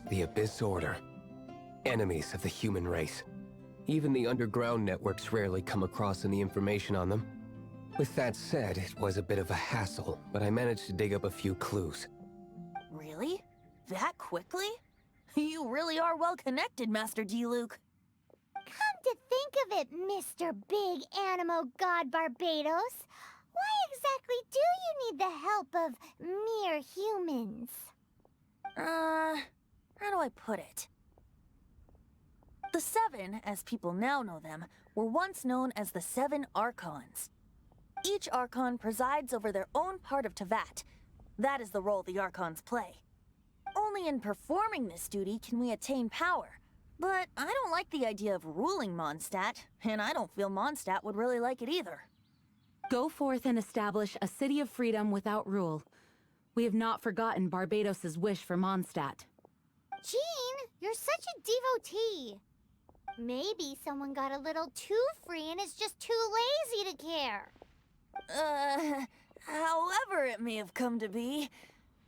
The Abyss Order. Enemies of the human race. Even the underground networks rarely come across any information on them. With that said, it was a bit of a hassle, but I managed to dig up a few clues. Really? That quickly? You really are well connected, Master D-Luke. Come to think of it, Mr. Big Animo God Barbados, why exactly do you need the help of mere humans? How do I put it? The Seven, as people now know them, were once known as the Seven Archons. Each Archon presides over their own part of Teyvat. That is the role the Archons play. Only in performing this duty can we attain power. But I don't like the idea of ruling Mondstadt, and I don't feel Mondstadt would really like it either. Go forth and establish a city of freedom without rule. We have not forgotten Barbados' wish for Mondstadt. Jean, you're such a devotee. Maybe someone got a little too free and is just too lazy to care. However it may have come to be,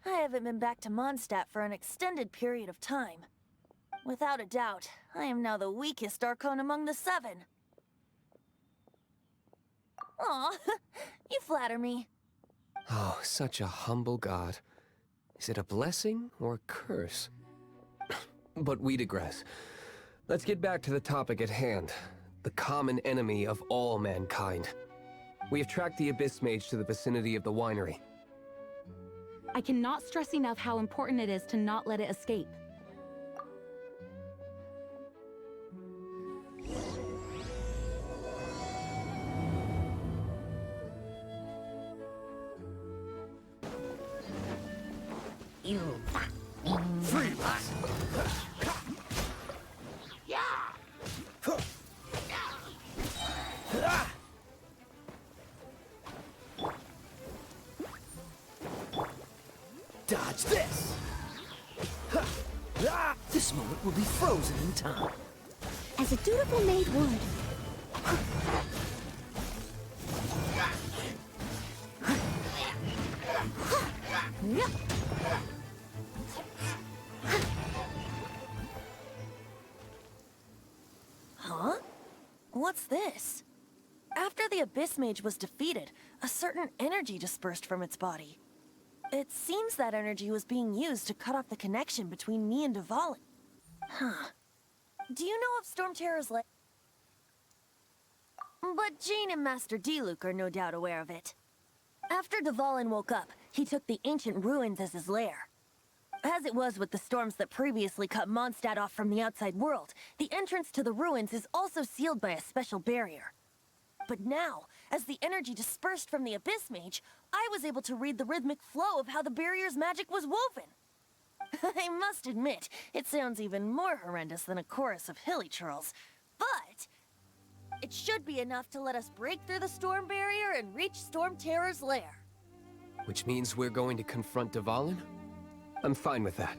I haven't been back to Mondstadt for an extended period of time. Without a doubt, I am now the weakest Archon among the Seven. Aw, you flatter me. Oh, such a humble god. Is it a blessing or a curse? But we digress. Let's get back to the topic at hand. The common enemy of all mankind. We have tracked the Abyss Mage to the vicinity of the winery. I cannot stress enough how important it is to not let it escape. Freeze! Dodge this! This moment will be frozen in time. As a dutiful maid would. Huh? What's this? After the Abyss Mage was defeated, a certain energy dispersed from its body. It seems that energy was being used to cut off the connection between me and Dvalin. Huh. Do you know of Storm Terror's lair? But Jean and Master D-Luke are no doubt aware of it. After Dvalin woke up, he took the ancient ruins as his lair. As it was with the storms that previously cut Mondstadt off from the outside world, the entrance to the ruins is also sealed by a special barrier. But now, as the energy dispersed from the Abyss Mage, I was able to read the rhythmic flow of how the barrier's magic was woven. I must admit, it sounds even more horrendous than a chorus of hilly churls, but it should be enough to let us break through the storm barrier and reach Storm Terror's lair. Which means we're going to confront Dvalin? I'm fine with that.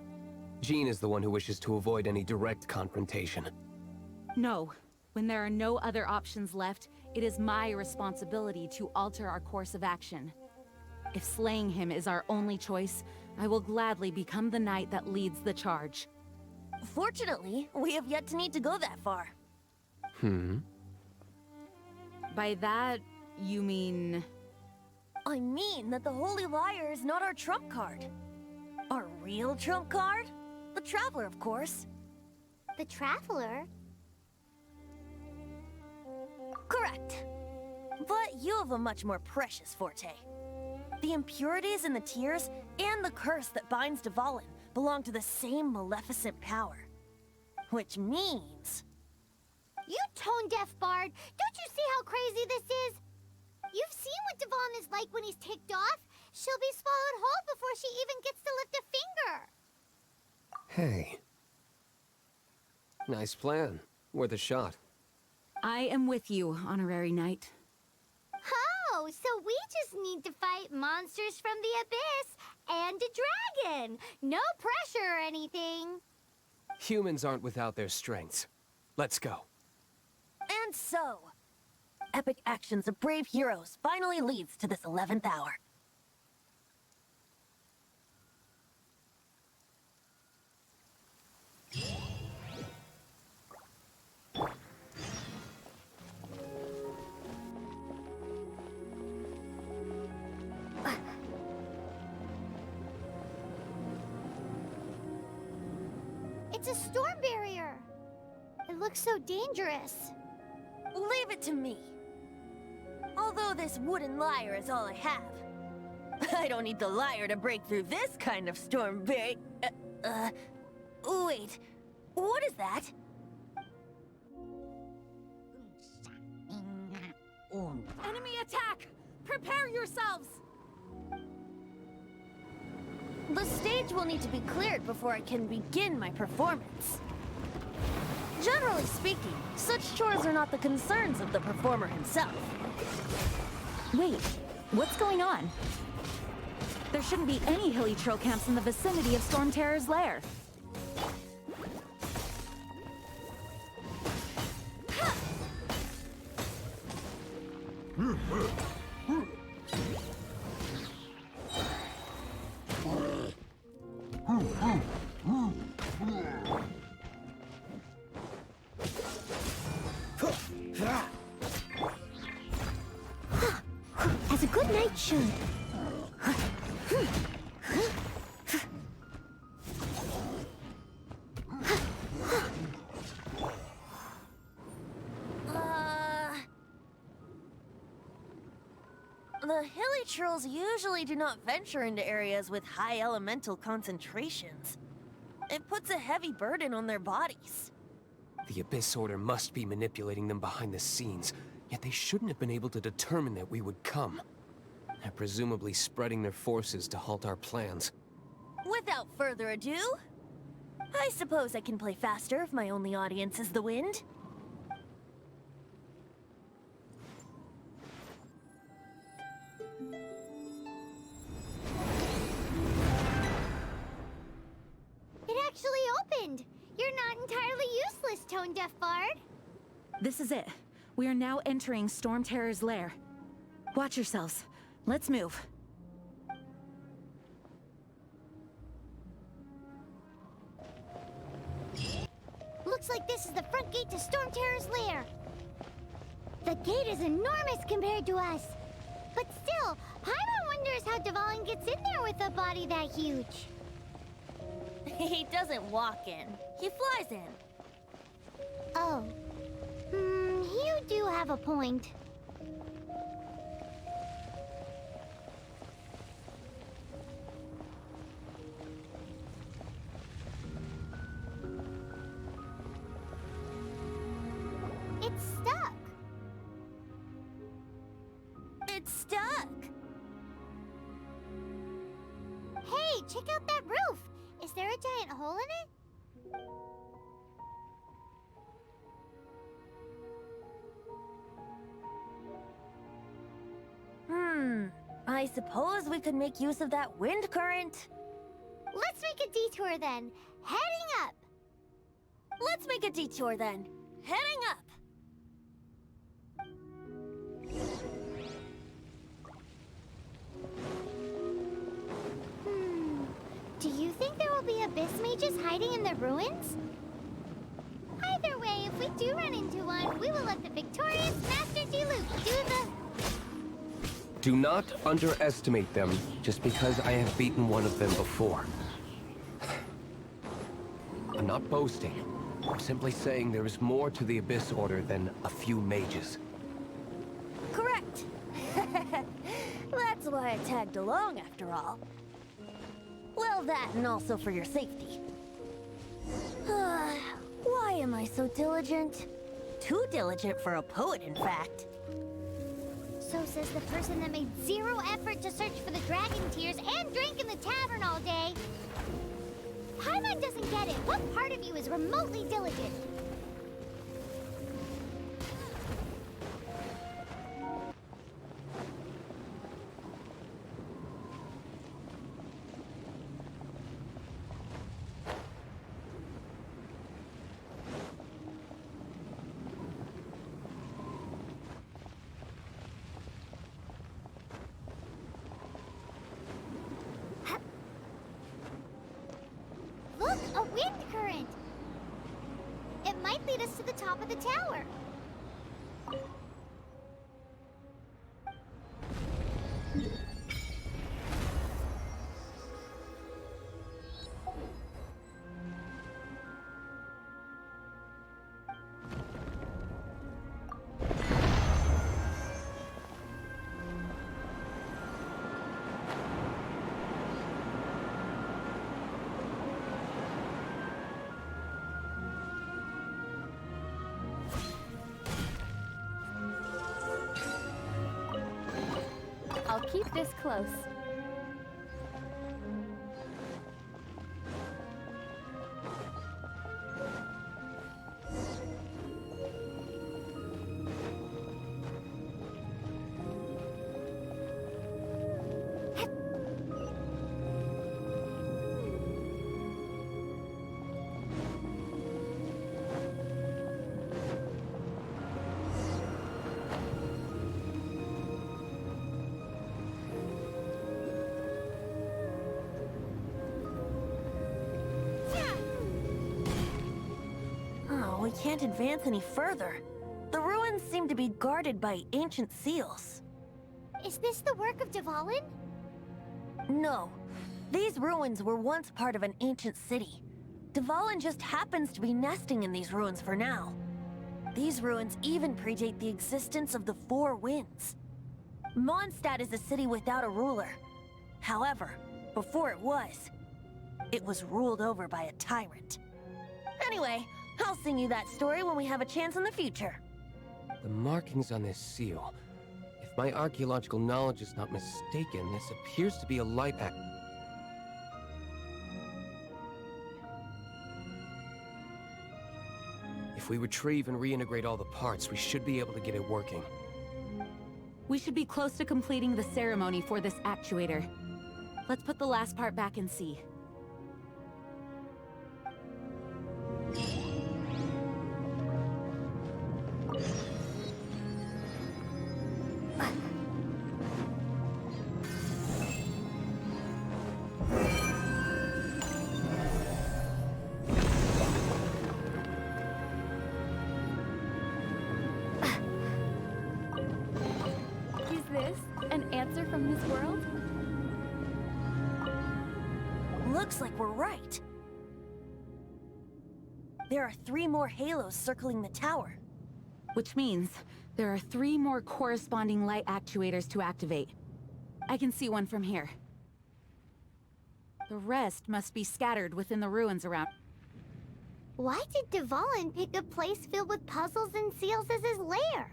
Jean is the one who wishes to avoid any direct confrontation. No. When there are no other options left, it is my responsibility to alter our course of action. If slaying him is our only choice, I will gladly become the knight that leads the charge. Fortunately, we have yet to need to go that far. By that, you mean... I mean that the Holy Liar is not our trump card. Our real trump card? The Traveler, of course. The Traveler? Correct. But you have a much more precious forte. The impurities in the tears and the curse that binds Dvalin belong to the same maleficent power. Which means... You tone-deaf bard! Don't you see how crazy this is? You've seen what Dvalin is like when he's ticked off. She'll be swallowed whole before she even gets to lift a finger. Hey. Nice plan. Worth a shot. I am with you, Honorary Knight. Oh, so we just need to fight monsters from the Abyss and a dragon. No pressure or anything. Humans aren't without their strengths. Let's go. And so, epic actions of brave heroes finally leads to this 11th hour. It's a storm barrier. It looks so dangerous. Leave it to me. Although this wooden lyre is all I have. I don't need the lyre to break through this kind of storm barrier. Wait. What is that? Enemy attack! Prepare yourselves! The stage will need to be cleared before I can begin my performance. Generally speaking, such chores are not the concerns of the performer himself. Wait, what's going on? There shouldn't be any hilly troll camps in the vicinity of Storm Terror's lair. As a good knight should. The hilly trolls usually do not venture into areas with high elemental concentrations. It puts a heavy burden on their bodies. The Abyss Order must be manipulating them behind the scenes, yet they shouldn't have been able to determine that we would come. They're presumably spreading their forces to halt our plans. Without further ado, I suppose I can play faster if my only audience is the wind. It actually opened. You're not entirely useless, Tone Deaf Bard. This is it. We are now entering Storm Terror's lair. Watch yourselves. Let's move. Looks like this is the front gate to Storm Terror's lair. The gate is enormous compared to us. But still, Paimon wonders how Dvalin gets in there with a body that huge. He doesn't walk in, he flies in. Oh. You do have a point. It's stuck. It's stuck. Hey, check out that roof. Is there a giant hole in it? I suppose we could make use of that wind current. Let's make a detour then. Heading up. Let's make a detour then. Heading up. Do you think there will be abyss mages hiding in the ruins? Either way, if we do run into one, we will let the victorious Master Diluc do the... Do not underestimate them just because I have beaten one of them before. I'm not boasting. I'm simply saying there is more to the Abyss Order than a few mages. Correct. That's why I tagged along after all. Well, that and also for your safety. Why am I so diligent? Too diligent for a poet, in fact. So says the person that made zero effort to search for the dragon tears and drank in the tavern all day. Paimon doesn't get it. What part of you is remotely diligent? Look, a wind current! It might lead us to the top of the tower. keep this close. Oh, we can't advance any further. The ruins seem to be guarded by ancient seals. Is this the work of Dvalin? No. These ruins were once part of an ancient city. Dvalin just happens to be nesting in these ruins for now. These ruins even predate the existence of the Four Winds. Mondstadt is a city without a ruler. However, before it was ruled over by a tyrant. Anyway, I'll sing you that story when we have a chance in the future. The markings on this seal. If my archaeological knowledge is not mistaken, this appears to be a light act. If we retrieve and reintegrate all the parts, we should be able to get it working. We should be close to completing the ceremony for this actuator. Let's put the last part back and see. Is this an answer from this world? Looks like we're right. There are 3 more halos circling the tower. Which means there are 3 more corresponding light actuators to activate. I can see one from here. The rest must be scattered within the ruins around. Why did Dvalin pick a place filled with puzzles and seals as his lair?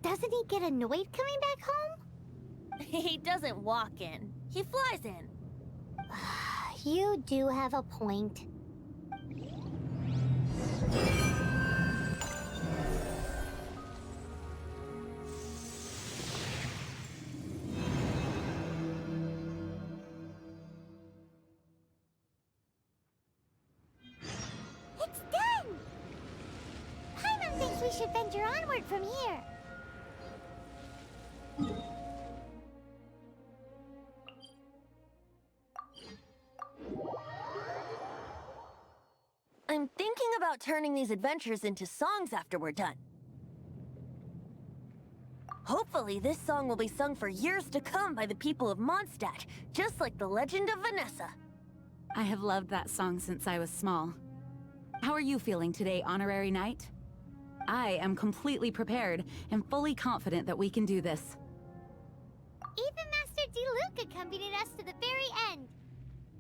Doesn't he get annoyed coming back home? He doesn't walk in. He flies in. You do have a point. It's done! Paimon thinks we should venture onward from here. I'm thinking about turning these adventures into songs after we're done. Hopefully, this song will be sung for years to come by the people of Mondstadt, just like the legend of Vanessa. I have loved that song since I was small. How are you feeling today, Honorary Knight? I am completely prepared and fully confident that we can do this. Even Master Diluc accompanied us to the very end,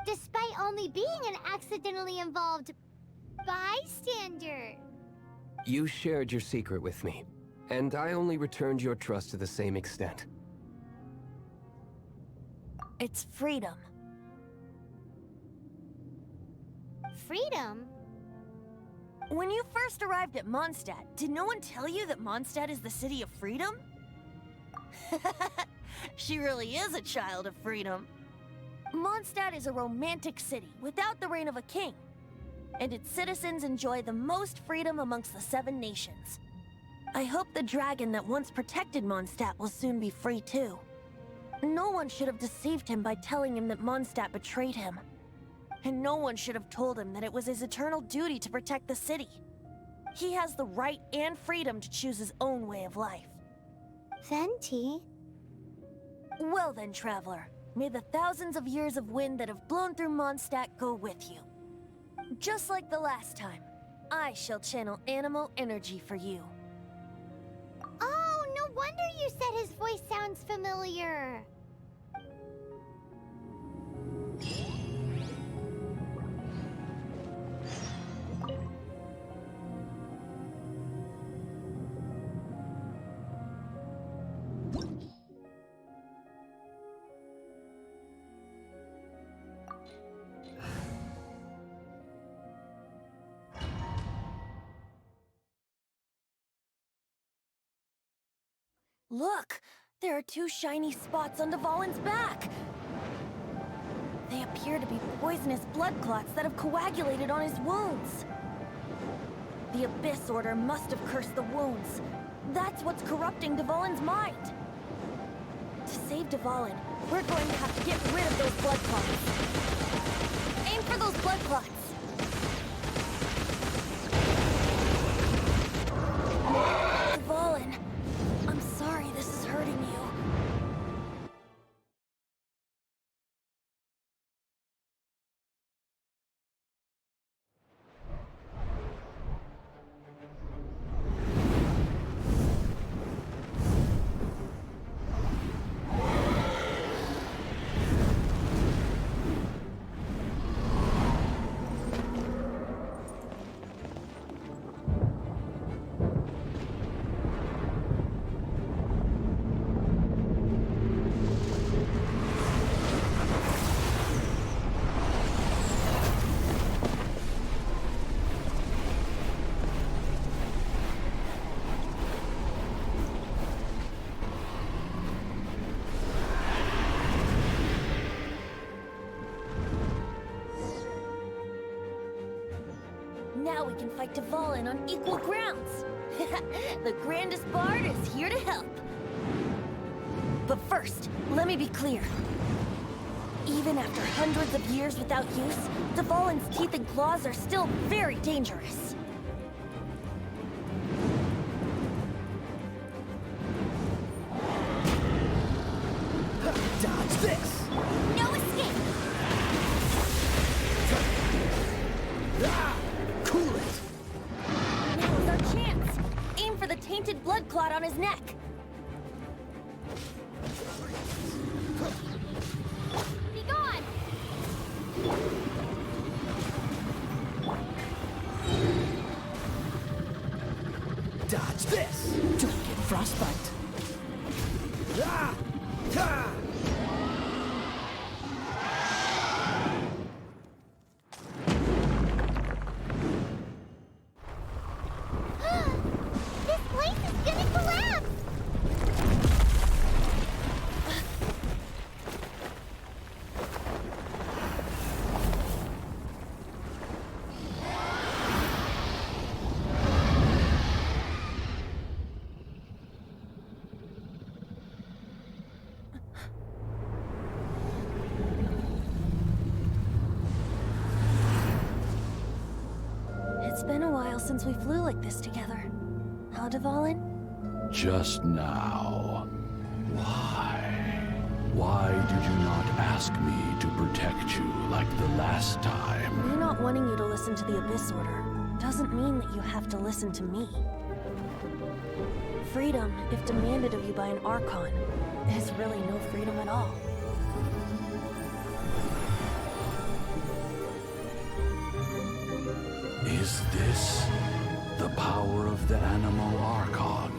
despite only being an accidentally involved bystander. You shared your secret with me, and I only returned your trust to the same extent. It's freedom. Freedom? When you first arrived at Mondstadt, did no one tell you that Mondstadt is the city of freedom? She really is a child of freedom. Mondstadt is a romantic city without the reign of a king, and its citizens enjoy the most freedom amongst the 7 nations. I hope the dragon that once protected Mondstadt will soon be free too. No one should have deceived him by telling him that Mondstadt betrayed him. And no one should have told him that it was his eternal duty to protect the city. He has the right and freedom to choose his own way of life. Venti? Well then, traveler, may the thousands of years of wind that have blown through Mondstadt go with you. Just like the last time, I shall channel animal energy for you. Oh, no wonder you said his voice sounds familiar. Look! There are 2 shiny spots on Dvalin's back! They appear to be poisonous blood clots that have coagulated on his wounds. The Abyss Order must have cursed the wounds. That's what's corrupting Dvalin's mind. To save Dvalin, we're going to have to get rid of those blood clots. Aim for those blood clots. Dvalin, I'm sorry this is hurting you. Now we can fight Dvalin on equal grounds. The grandest bard is here to help. But first, let me be clear. Even after hundreds of years without use, Dvalin's teeth and claws are still very dangerous. Dodge this! No escape! Ah! Cool it! Now's our chance. Aim for the tainted blood clot on his neck. Be gone! Dodge this! Don't get frostbite. Ah! Ah! This place is gonna collapse! It's been a while since we flew like this together. Huh, Dvalin? Just now. Why? Why did you not ask me to protect you like the last time? Me not wanting you to listen to the Abyss Order doesn't mean that you have to listen to me. Freedom, if demanded of you by an Archon, is really no freedom at all. Is this the power of the Animal Archon?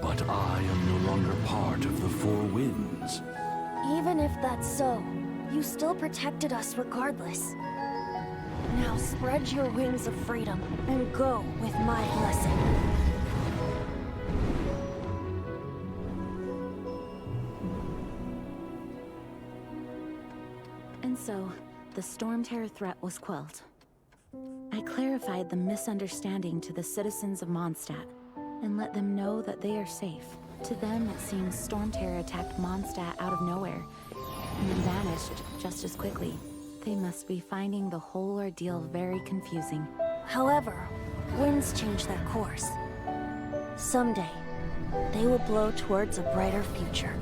But I am no longer part of the Four Winds. Even if that's so, you still protected us regardless. Now spread your wings of freedom and go with my blessing. And so, the Storm Terror threat was quelled. I clarified the misunderstanding to the citizens of Mondstadt, and let them know that they are safe. To them, it seems Storm Terror attacked Mondstadt out of nowhere, and then vanished just as quickly. They must be finding the whole ordeal very confusing. However, winds change their course. Someday, they will blow towards a brighter future.